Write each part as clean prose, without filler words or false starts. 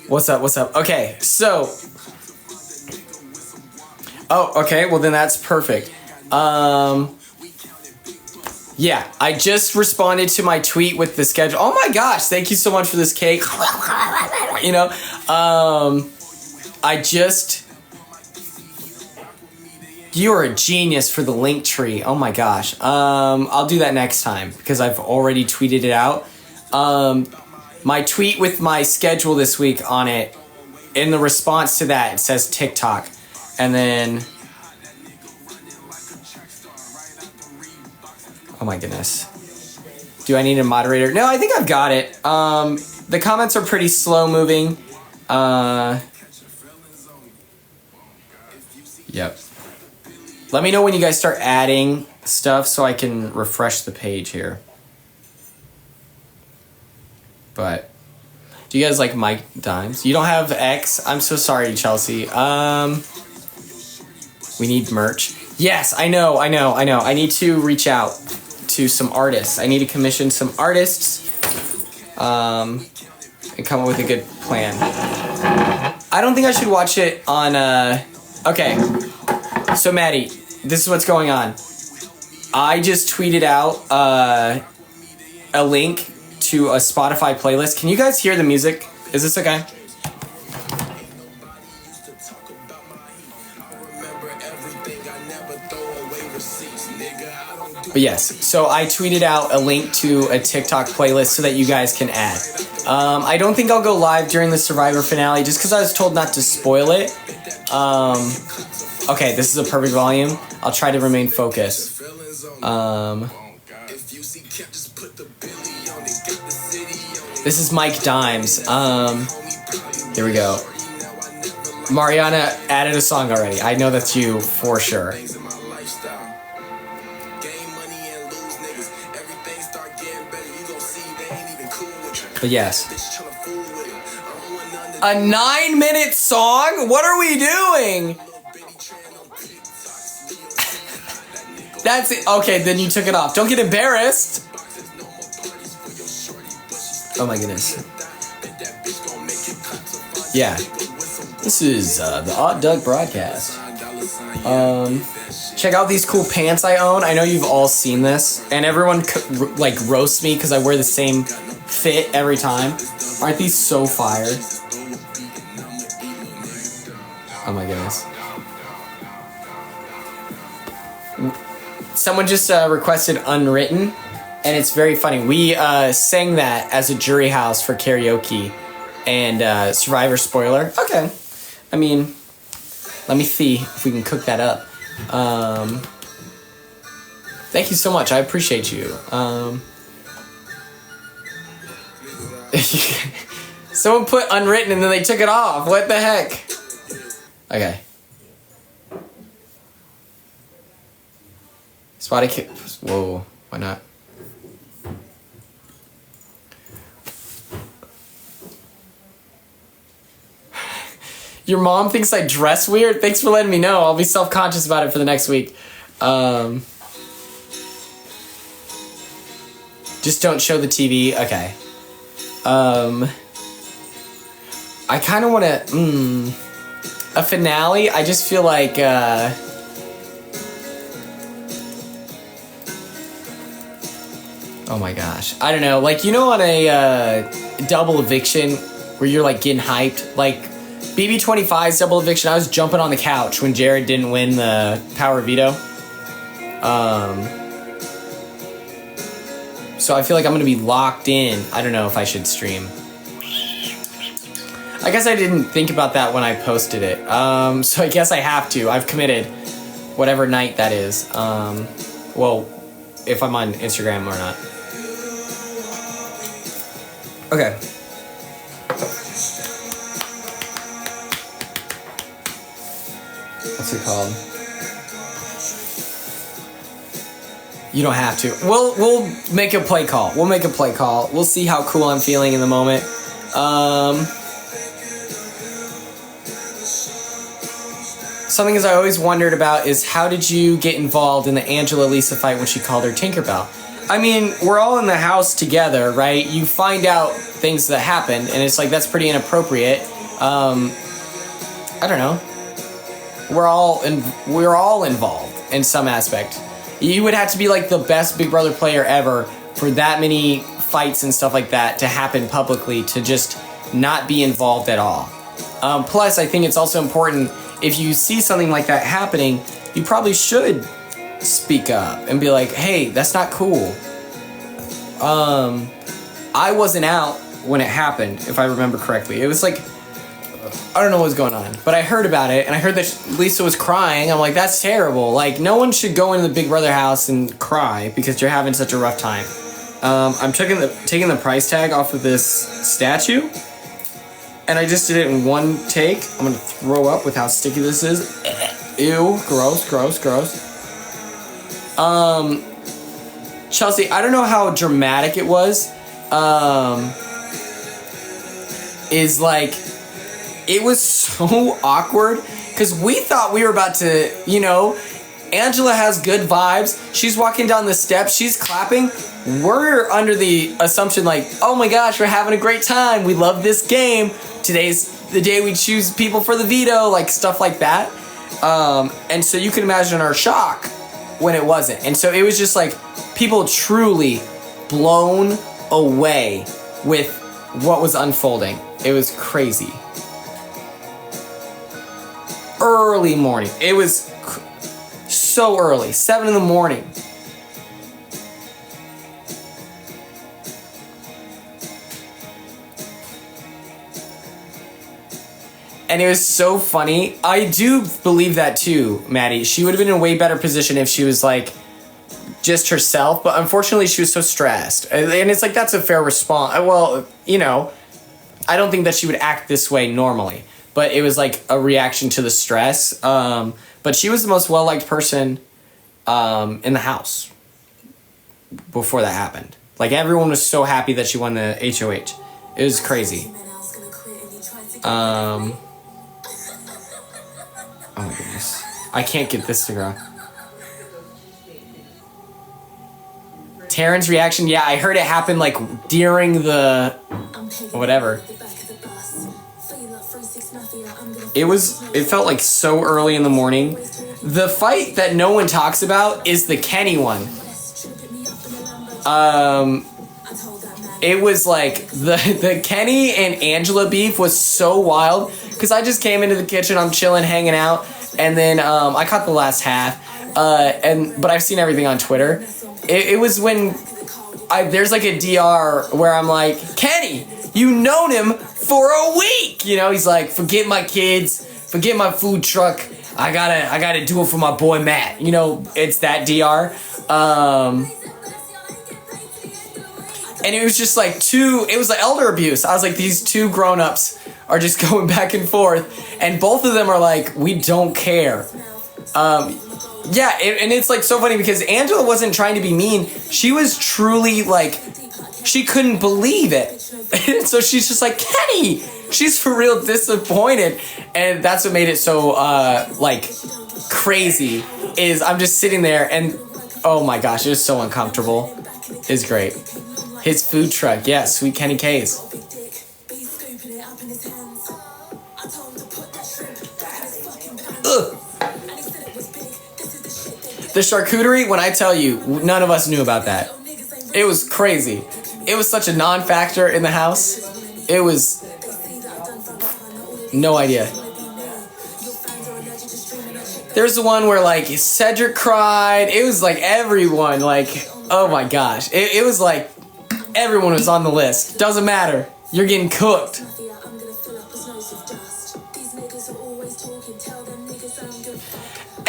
What's up? What's up? Okay, so. Oh, okay. Well, then that's perfect. Yeah, I just responded to my tweet with the schedule. Oh my gosh! Thank you so much for this cake. You know, I just. You are a genius for the link tree. Oh my gosh. I'll do that next time because I've already tweeted it out. My tweet with my schedule this week on it, in the response to that, it says TikTok. And then... Oh my goodness. Do I need a moderator? No, I think I've got it. The comments are pretty slow moving. Yep. Let me know when you guys start adding stuff so I can refresh the page here. But do you guys like Mike Dimes? You don't have X? I'm so sorry, Chelsea. We need merch. Yes, I know. I need to reach out to some artists. I need to commission some artists and come up with a good plan. I don't think I should watch it on... Okay, so Maddie, this is what's going on. I just tweeted out a link to a Spotify playlist. Can you guys hear the music? Is this okay? But yes, so I tweeted out a link to a TikTok playlist so that you guys can add. I don't think I'll go live during the Survivor finale just because I was told not to spoil it. Okay, this is a perfect volume. I'll try to remain focused. This is Mike Dimes. Here we go. Mariana added a song already. I know that's you for sure. But yes. A 9-minute song? What are we doing? That's it. Okay, then you took it off. Don't get embarrassed. Oh my goodness. Yeah. This is the Odd Duck broadcast. Check out these cool pants I own. I know you've all seen this. And everyone like roasts me because I wear the same fit every time. Aren't these so fire? Oh my goodness. Someone just requested Unwritten, and it's very funny. We sang that as a jury house for karaoke and Survivor spoiler. Okay. I mean, let me see if we can cook that up. Thank you so much. I appreciate you. Someone put Unwritten and then they took it off. What the heck? Okay. Spotty kick. Whoa. Why not? Your mom thinks I dress weird? Thanks for letting me know. I'll be self-conscious about it for the next week. Just don't show the TV. Okay. I kind of want to... a finale? I just feel like... oh my gosh. I don't know. Like, you know on a double eviction where you're like getting hyped? Like... BB25's double eviction, I was jumping on the couch when Jared didn't win the power veto. So I feel like I'm going to be locked in. I don't know if I should stream. I guess I didn't think about that when I posted it. So I guess I have to. I've committed whatever night that is. Well, if I'm on Instagram or not. Okay. What's it called? You don't have to. We'll make a play call. We'll make a play call. We'll see how cool I'm feeling in the moment. Something I always wondered about is how did you get involved in the Angela Lisa fight when she called her Tinkerbell? I mean, we're all in the house together, right? You find out things that happen, and it's like, that's pretty inappropriate. I don't know. We're all involved in some aspect. You would have to be like the best Big Brother player ever for that many fights and stuff like that to happen publicly, to just not be involved at all. Plus, I think it's also important, if you see something like that happening, you probably should speak up and be like, hey, that's not cool. I wasn't out when it happened, if I remember correctly. It was like, I don't know what was going on, but I heard about it, and I heard that Lisa was crying. I'm like, that's terrible. Like, no one should go into the Big Brother house and cry because you're having such a rough time. I'm taking the price tag off of this statue, and I just did it in one take. I'm gonna throw up with how sticky this is. Ew, gross, gross, gross. Chelsea, I don't know how dramatic it was. Is like, it was so awkward because we thought we were about to, you know, Angela has good vibes. She's walking down the steps. She's clapping. We're under the assumption like, oh my gosh, we're having a great time. We love this game. Today's the day we choose people for the veto, like stuff like that. And so you can imagine our shock when it wasn't. And so it was just like people truly blown away with what was unfolding. It was crazy. Early morning. It was so early. 7 in the morning. And it was so funny. I do believe that too, Maddie. She would have been in a way better position if she was like just herself. But unfortunately, she was so stressed. And it's like, that's a fair response. Well, you know, I don't think that she would act this way normally. But it was like a reaction to the stress. But she was the most well-liked person in the house before that happened. Like, everyone was so happy that she won the HOH. It was crazy. Oh my goodness. I can't get this to grow. Taryn's reaction, yeah, I heard it happen like during the whatever. It felt like so early in the morning. The fight that no one talks about is the Kenny one. It was like the Kenny and Angela beef was so wild because I just came into the kitchen, I'm chilling, hanging out, and then I caught the last half. But I've seen everything on Twitter. It was when there's like a DR where I'm like, Kenny, you known him for a week. You know, he's like, forget my kids, forget my food truck. I gotta do it for my boy Matt. You know, it's that DR. And it was just like it was like elder abuse. I was like, these two grown-ups are just going back and forth, and both of them are like, we don't care. Yeah, and it's like so funny because Angela wasn't trying to be mean. She was truly like, she couldn't believe it. So she's just like, Kenny! She's for real disappointed. And that's what made it so, like, crazy, is I'm just sitting there and, oh my gosh, it was so uncomfortable. It's great. His food truck, yeah, Sweet Kenny K's. Ugh. The charcuterie, when I tell you, none of us knew about that. It was crazy. It was such a non-factor in the house. It was no idea. There's the one where like Cedric cried. It was like everyone, like, oh my gosh. It was like everyone was on the list. Doesn't matter. You're getting cooked.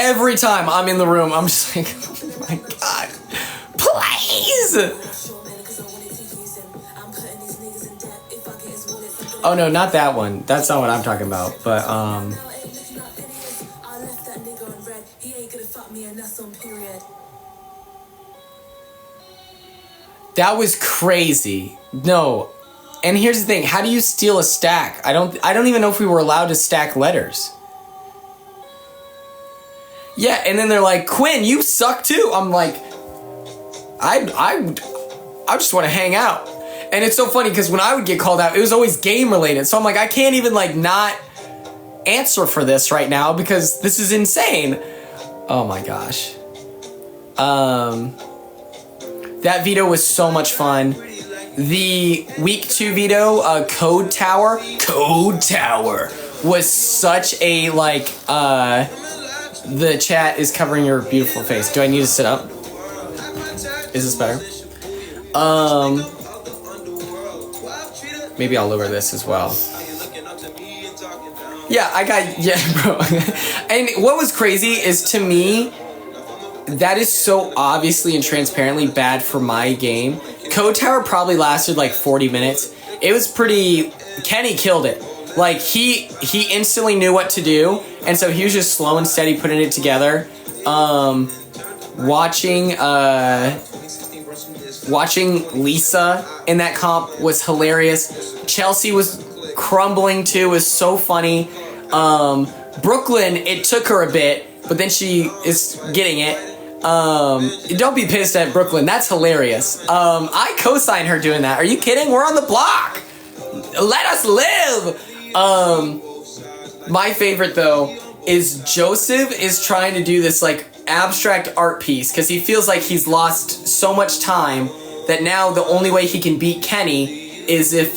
Every time I'm in the room, I'm just like, oh my God, please. Oh no, not that one. That's not what I'm talking about. But that was crazy. No. And here's the thing, how do you steal a stack? I don't even know if we were allowed to stack letters. Yeah, and then they're like, Quinn, you suck too. I'm like, I just want to hang out. And it's so funny because when I would get called out, it was always game related. So I'm like, I can't even like not answer for this right now because this is insane. Oh my gosh. That veto was so much fun. The week 2 veto, Code Tower was such a like, the chat is covering your beautiful face. Do I need to sit up? Is this better? Maybe I'll lower this as well. Yeah, bro. And what was crazy is, to me, that is so obviously and transparently bad for my game. Code Tower probably lasted like 40 minutes. It was pretty... Kenny killed it. Like, he instantly knew what to do, and so he was just slow and steady putting it together. Watching Lisa in that comp was hilarious. Chelsea was crumbling too, was so funny. Brooklyn, it took her a bit, but then she is getting it. Don't be pissed at Brooklyn, that's hilarious. I co-sign her doing that. Are you kidding? We're on the block. Let us live. My favorite though is Joseph is trying to do this like abstract art piece because he feels like he's lost so much time that now the only way he can beat Kenny is if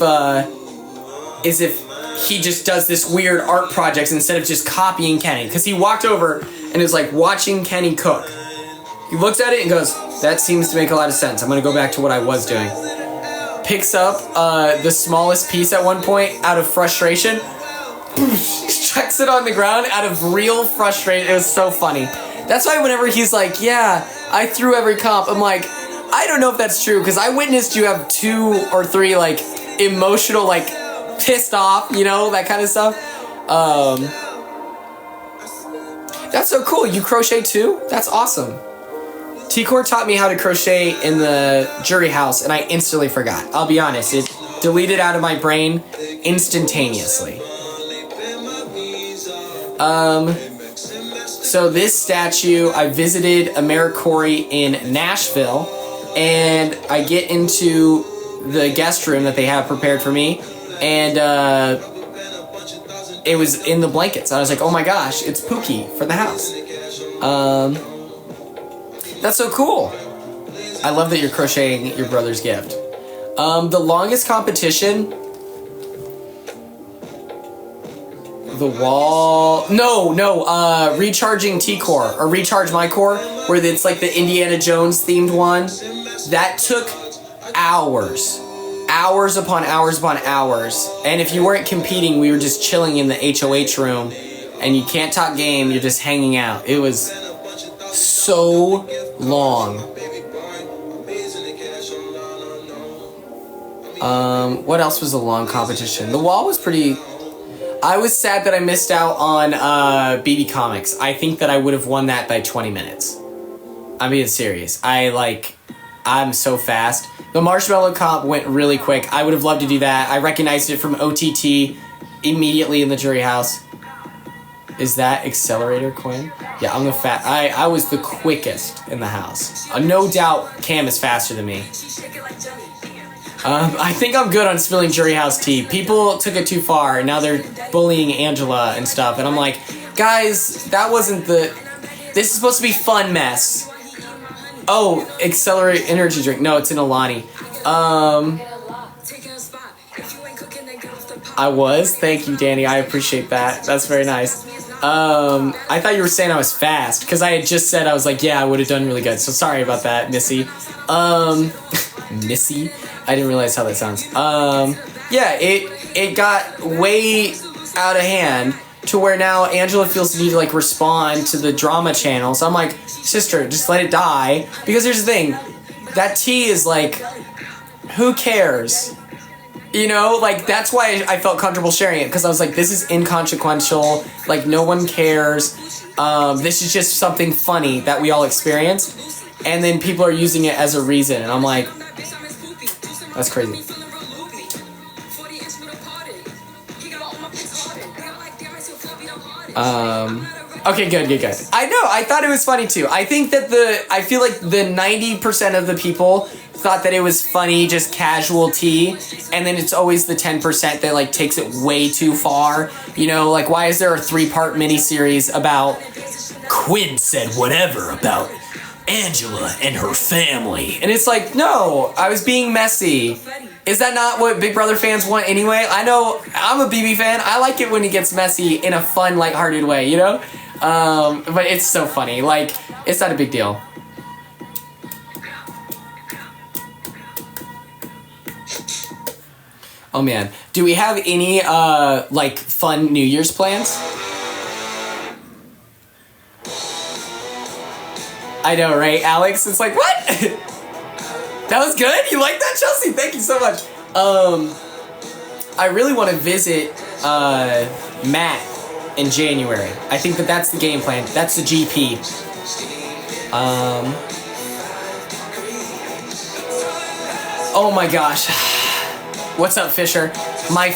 he just does this weird art projects instead of just copying Kenny. Because he walked over and is like watching Kenny cook. He looks at it and goes, that seems to make a lot of sense. I'm gonna go back to what I was doing. Picks up the smallest piece at one point out of frustration. Chucks it on the ground out of real frustration. It was so funny. That's why whenever he's like, yeah, I threw every comp, I'm like, I don't know if that's true, because I witnessed you have 2 or 3 like emotional, like pissed off, you know, that kind of stuff. That's so cool. You crochet too? That's awesome. T-Core taught me how to crochet in the jury house, and I instantly forgot. I'll be honest, it deleted out of my brain instantaneously. So this statue, I visited AmeriCorey in Nashville, and I get into the guest room that they have prepared for me, and it was in the blankets. I was like, oh my gosh, it's Pookie for the house. That's so cool. I love that you're crocheting your brother's gift. The longest competition... The wall... No, recharging T-Core, or recharge my core, where it's like the Indiana Jones themed one. That took hours. Hours upon hours upon hours. And if you weren't competing, we were just chilling in the HOH room, and you can't talk game, you're just hanging out. It was so long. What else was a long competition? The wall was pretty... I was sad that I missed out on BB Comics. I think that I would have won that by 20 minutes. I'm being serious. I'm so fast. The Marshmallow comp went really quick. I would have loved to do that. I recognized it from OTT immediately in the jury house. Is that Accelerator, Quinn? Yeah, I'm the I was the quickest in the house. No doubt Cam is faster than me. I think I'm good on spilling jury house tea. People took it too far, and now they're bullying Angela and stuff. And I'm like, guys, that wasn't the... This is supposed to be fun mess. Oh, Accelerate energy drink. No, it's in Alani. I was. Thank you, Danny. I appreciate that. That's very nice. I thought you were saying I was fast, because I had just said I was like, yeah, I would have done really good. So sorry about that, Missy. Missy? I didn't realize how that sounds. Yeah, it got way out of hand to where now Angela feels the need to like respond to the drama channel. So I'm like, sister, just let it die. Because here's the thing, that tea is like, who cares? You know, like that's why I felt comfortable sharing it, because I was like, this is inconsequential, like no one cares. This is just something funny that we all experienced, and then people are using it as a reason, and I'm like, that's crazy. Okay, good. I know, I thought it was funny too. I think that I feel like the 90% of the people thought that it was funny, just casual tea, and then it's always the 10% that like takes it way too far. You know, like why is there a 3-part miniseries about Quinn said whatever about Angela and her family? And it's like, no, I was being messy. Is that not what Big Brother fans want anyway? I know I'm a BB fan. I like it when he gets messy in a fun, lighthearted way, you know? But it's so funny. Like, it's not a big deal. Oh man, do we have any like fun New Year's plans? I know, right, Alex? It's like, what? That was good? You like that, Chelsea? Thank you so much. I really want to visit Matt in January. I think that that's the game plan. That's the GP. Oh my gosh. What's up, Fisher? My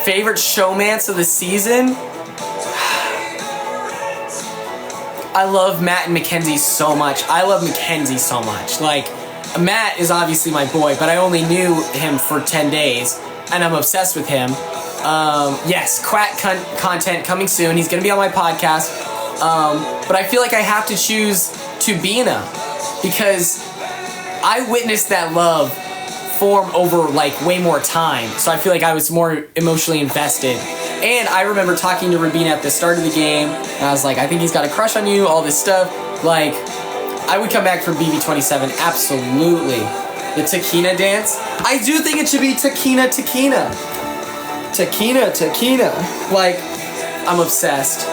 favorite showmance of the season? I love Matt and Mackenzie so much. I love Mackenzie so much. Like, Matt is obviously my boy, but I only knew him for 10 days, and I'm obsessed with him. Yes, Quack content coming soon. He's going to be on my podcast. But I feel like I have to choose Tubina because I witnessed that love form over like way more time. So I feel like I was more emotionally invested. And I remember talking to Rabina at the start of the game, and I was like, I think he's got a crush on you, all this stuff. Like, I would come back for BB27, absolutely. The Taquina dance? I do think it should be Taquina. Taquina. Like, I'm obsessed.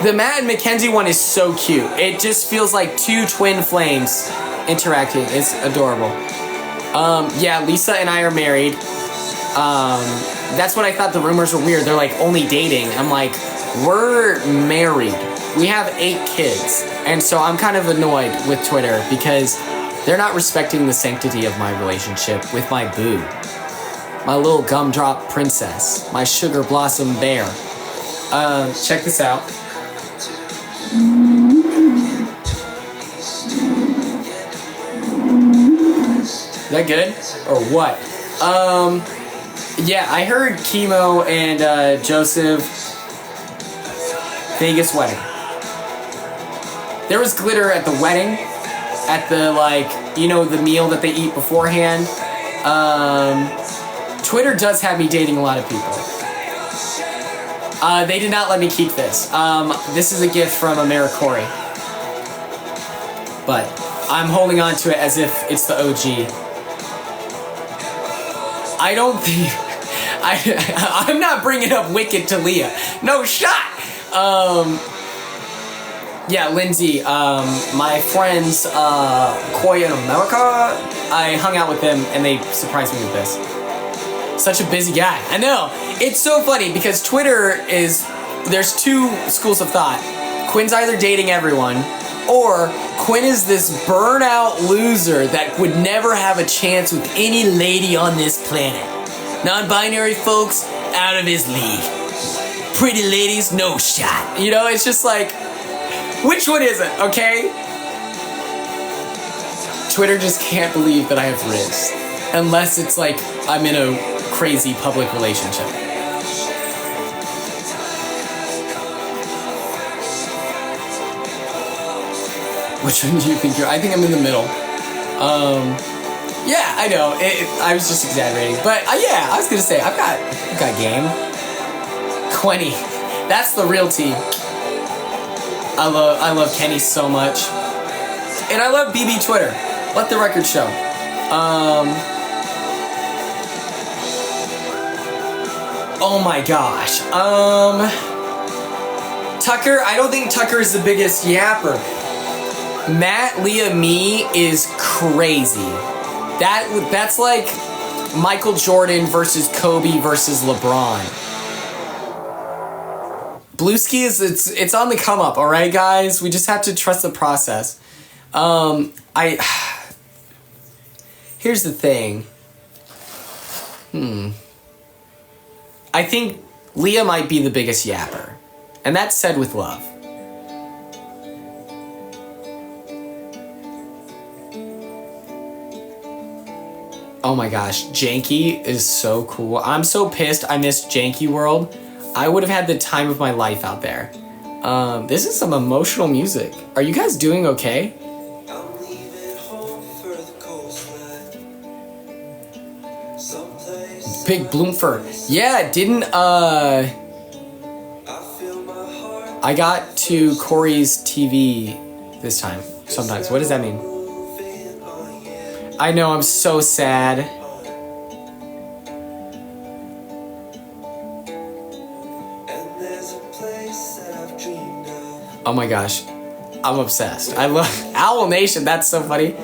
The Matt and Mackenzie one is so cute. It just feels like two twin flames interacting. It's adorable. Yeah, Lisa and I are married. That's what I thought the rumors were weird. They're like only dating. I'm like, we're married. We have 8 kids. And so I'm kind of annoyed with Twitter because they're not respecting the sanctity of my relationship with my boo. My little gumdrop princess. My sugar blossom bear. Check this out. Is that good? Or what? Yeah, I heard Chemo and Joseph Vegas wedding. There was glitter at the wedding, at the, like, you know, the meal that they eat beforehand. Twitter does have me dating a lot of people. They did not let me keep this. This is a gift from AmeriCorey. But I'm holding on to it as if it's the OG. I don't think... I'm not bringing up Wicked to Leah. No shot! Yeah, Lindsay, my friends, Koi in America, I hung out with them and they surprised me with this. Such a busy guy. I know. It's so funny because Twitter is... There's 2 schools of thought. Quinn's either dating everyone, or Quinn is this burnout loser that would never have a chance with any lady on this planet. Non-binary folks, out of his league. Pretty ladies, no shot. You know, it's just like, which one is it, okay? Twitter just can't believe that I have Riz. Unless it's like, I'm in a crazy public relationship. Which one do you think you're? I think I'm in the middle. Yeah, I know. I was just exaggerating, but yeah, I was gonna say I've got game. 20. That's the real tea. I love Kenny so much, and I love BB Twitter. Let the record show. Oh my gosh. Tucker. I don't think Tucker is the biggest yapper. Matt, Leah, me is crazy. That's like Michael Jordan versus Kobe versus LeBron. Blueski it's on the come up, all right, guys. We just have to trust the process. Here's the thing. I think Leah might be the biggest yapper, and that's said with love. Oh my gosh, Janky is so cool. I'm so pissed I missed Janky World. I would have had the time of my life out there. This is some emotional music. Are you guys doing okay? Big Bloomfer. Yeah, didn't, I got to Corey's TV this time, sometimes. What does that mean? I know, I'm so sad. Oh my gosh. I'm obsessed. I love Owl Nation, that's so funny.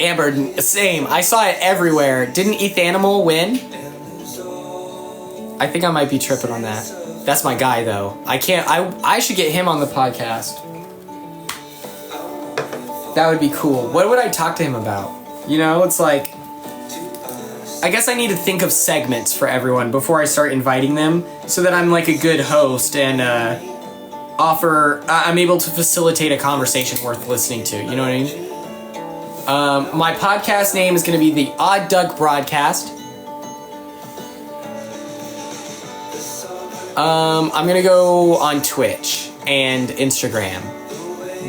Amber, same. I saw it everywhere. Didn't Eat the Animal win? I think I might be tripping on that. That's my guy, though. I should get him on the podcast. That would be cool. What would I talk to him about? You know, it's like, I guess I need to think of segments for everyone before I start inviting them so that I'm like a good host and I'm able to facilitate a conversation worth listening to. You know what I mean? My podcast name is going to be the Odd Duck Broadcast. I'm going to go on Twitch and Instagram.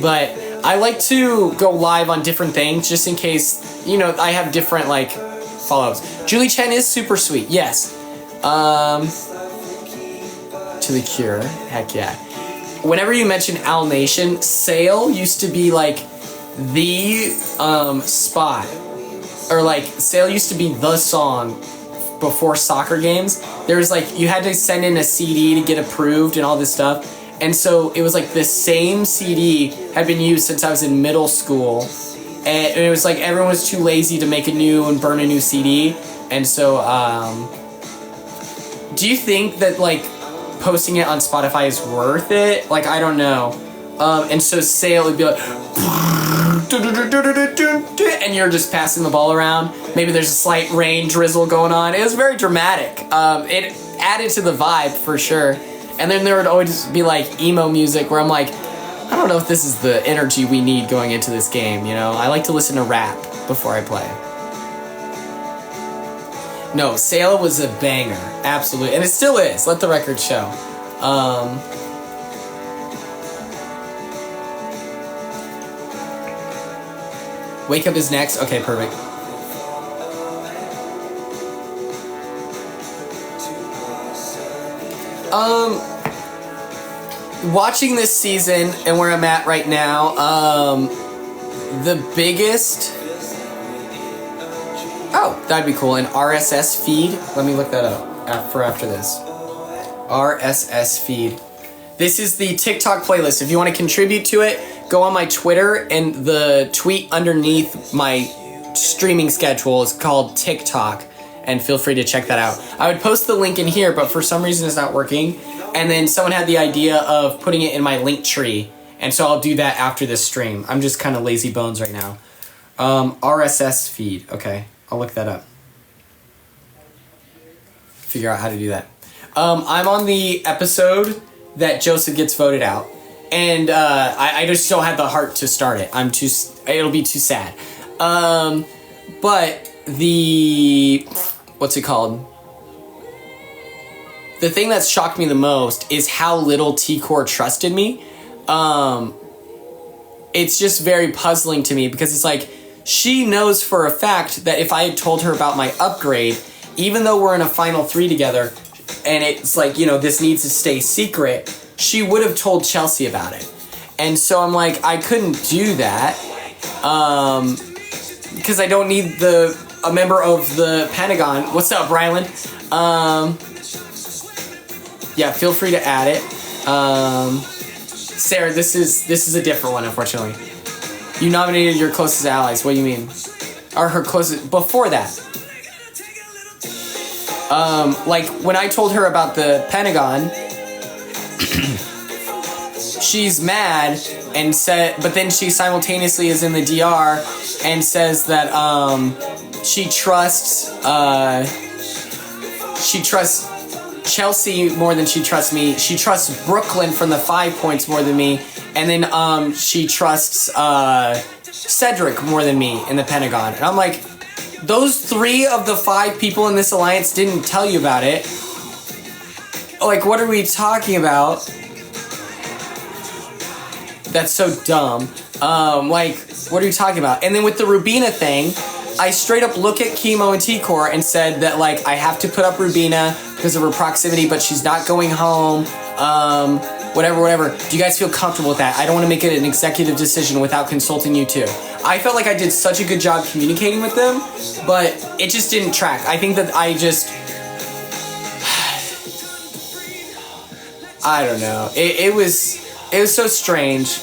But I like to go live on different things just in case, you know, I have different, like, follows. Julie Chen is super sweet, yes. To the Cure, heck yeah. Whenever you mention Owl Nation, Sail used to be, like, the spot. Or, like, Sail used to be the song before soccer games. There was, like, you had to send in a CD to get approved and all this stuff. And so it was like the same CD had been used since I was in middle school. And it was like everyone was too lazy to make a new and burn a new CD. And so, do you think that like posting it on Spotify is worth it? Like, I don't know. And so Sale would be like, and you're just passing the ball around. Maybe there's a slight rain drizzle going on. It was very dramatic. It added to the vibe for sure. And then there would always be like emo music where I'm like, I don't know if this is the energy we need going into this game, you know? I like to listen to rap before I play. No, Sail was a banger, absolutely. And it still is, let the record show. Wake Up is next? Okay, perfect. Watching this season and where I'm at right now, the biggest... Oh, that'd be cool. An RSS feed. Let me look that up for after this. RSS feed. This is the TikTok playlist. If you want to contribute to it, go on my Twitter and the tweet underneath my streaming schedule is called TikTok. And feel free to check that out. I would post the link in here, but for some reason it's not working. And then someone had the idea of putting it in my link tree. And so I'll do that after this stream. I'm just kind of lazy bones right now. RSS feed. Okay, I'll look that up. Figure out how to do that. I'm on the episode that Joseph gets voted out. And I just don't have the heart to start it. It'll be too sad. But the... What's it called? The thing that's shocked me the most is how little T-Core trusted me. It's just very puzzling to me because it's like, she knows for a fact that if I had told her about my upgrade, even though we're in a Final 3 together, and it's like, you know, this needs to stay secret, she would have told Chelsea about it. And so I'm like, I couldn't do that. Because I don't need a member of the Pentagon. What's up, Rylan? Yeah, feel free to add it. Sarah, this is a different one, unfortunately. You nominated your closest allies. What do you mean? Or her closest... Before that. Like, when I told her about the Pentagon, she's mad and said... But then she simultaneously is in the DR and says that, she trusts Chelsea more than she trusts me. She trusts Brooklyn from the 5 points more than me. And then she trusts Cedric more than me in the Pentagon. And I'm like, those 3 of the 5 people in this alliance didn't tell you about it. Like, what are we talking about? That's so dumb. Like, what are you talking about? And then with the Rubina thing, I straight up look at Chemo and T-Core and said that, like, I have to put up Rubina because of her proximity, but she's not going home. Whatever. Do you guys feel comfortable with that? I don't want to make it an executive decision without consulting you too. I felt like I did such a good job communicating with them, but it just didn't track. I think that I don't know. It was so strange.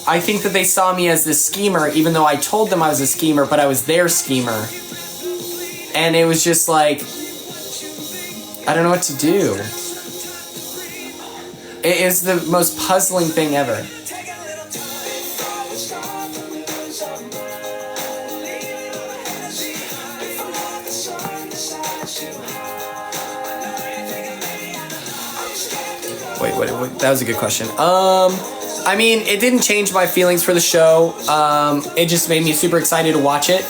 I think that they saw me as the schemer, even though I told them I was a schemer, but I was their schemer. And it was just like, I don't know what to do. It is the most puzzling thing ever. Wait, that was a good question. I mean, it didn't change my feelings for the show. It just made me super excited to watch it.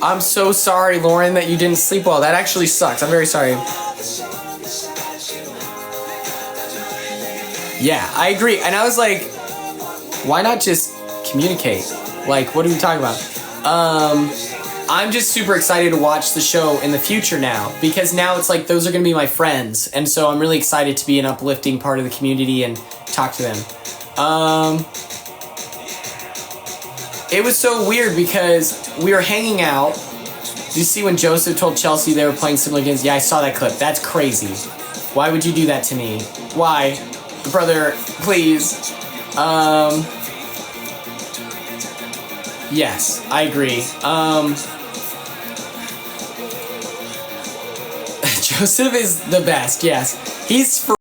I'm so sorry, Lauren, that you didn't sleep well. That actually sucks. I'm very sorry. Yeah, I agree. And I was like, why not just communicate? Like, what are we talking about? I'm just super excited to watch the show in the future now, because now it's like those are going to be my friends, and so I'm really excited to be an uplifting part of the community and talk to them. It was so weird because we were hanging out. Did you see when Joseph told Chelsea they were playing similar games? Yeah, I saw that clip. That's crazy. Why would you do that to me? Why? Brother, please. Yes, I agree. Joseph is the best, yes. He's